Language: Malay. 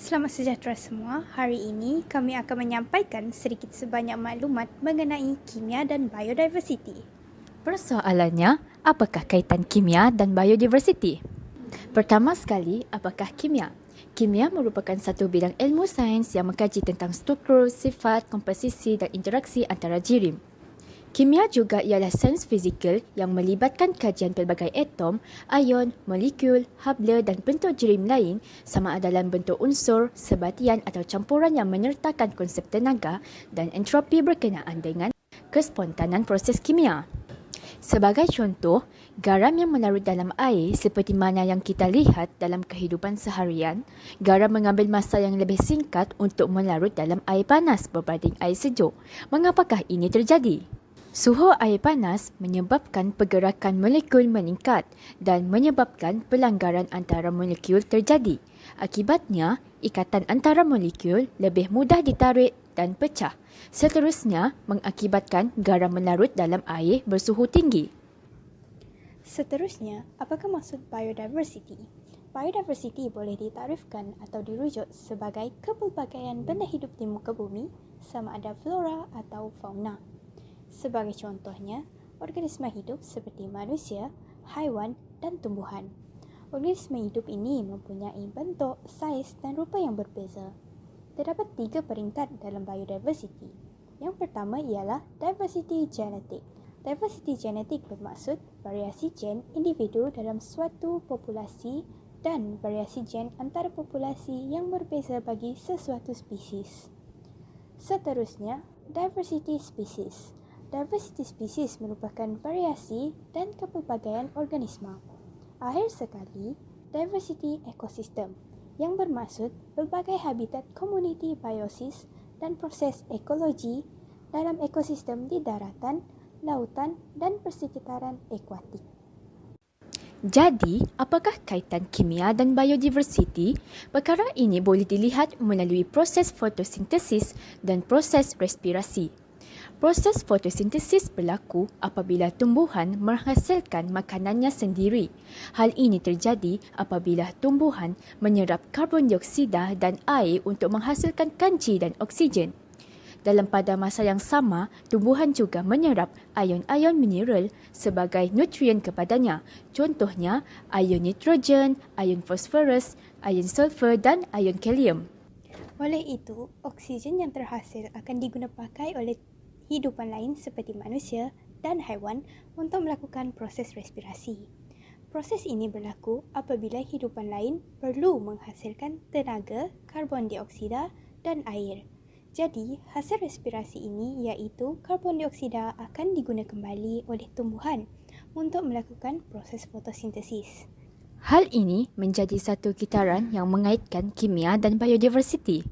Selamat sejahtera semua. Hari ini kami akan menyampaikan sedikit sebanyak maklumat mengenai kimia dan biodiversity. Persoalannya, apakah kaitan kimia dan biodiversity? Pertama sekali, apakah kimia? Kimia merupakan satu bidang ilmu sains yang mengkaji tentang struktur, sifat, komposisi dan interaksi antara jirim. Kimia juga ialah sains fizikal yang melibatkan kajian pelbagai atom, ion, molekul, habla dan bentuk jirim lain sama ada dalam bentuk unsur, sebatian atau campuran yang menyertakan konsep tenaga dan entropi berkenaan dengan kespontanan proses kimia. Sebagai contoh, garam yang melarut dalam air seperti mana yang kita lihat dalam kehidupan seharian, garam mengambil masa yang lebih singkat untuk melarut dalam air panas berbanding air sejuk. Mengapakah ini terjadi? Suhu air panas menyebabkan pergerakan molekul meningkat dan menyebabkan pelanggaran antara molekul terjadi. Akibatnya, ikatan antara molekul lebih mudah ditarik dan pecah. Seterusnya, mengakibatkan garam melarut dalam air bersuhu tinggi. Seterusnya, apakah maksud biodiversity? Biodiversity boleh ditarifkan atau dirujuk sebagai kepelbagaian benda hidup di muka bumi sama ada flora atau fauna. Sebagai contohnya, organisma hidup seperti manusia, haiwan dan tumbuhan. Organisma hidup ini mempunyai bentuk, saiz dan rupa yang berbeza. Terdapat 3 peringkat dalam biodiversity. Yang pertama ialah diversity genetik. Diversity genetik bermaksud variasi gen individu dalam suatu populasi dan variasi gen antara populasi yang berbeza bagi sesuatu spesies. Seterusnya, diversity species. Diversity species merupakan variasi dan kepelbagaian organisma. Akhir sekali, diversity ekosistem yang bermaksud berbagai habitat community biosis dan proses ekologi dalam ekosistem di daratan, lautan dan persekitaran akuatik. Jadi, apakah kaitan kimia dan biodiversity? Perkara ini boleh dilihat melalui proses fotosintesis dan proses respirasi. Proses fotosintesis berlaku apabila tumbuhan menghasilkan makanannya sendiri. Hal ini terjadi apabila tumbuhan menyerap karbon dioksida dan air untuk menghasilkan kanci dan oksigen. Pada masa yang sama, tumbuhan juga menyerap ion-ion mineral sebagai nutrien kepadanya. Contohnya, ion nitrogen, ion fosforus, ion sulfur dan ion kalium. Oleh itu, oksigen yang terhasil akan digunakan pakai oleh hidupan lain seperti manusia dan haiwan untuk melakukan proses respirasi. Proses ini berlaku apabila hidupan lain perlu menghasilkan tenaga, karbon dioksida dan air. Jadi, hasil respirasi ini iaitu karbon dioksida akan digunakan kembali oleh tumbuhan untuk melakukan proses fotosintesis. Hal ini menjadi satu kitaran yang mengaitkan kimia dan biodiversity.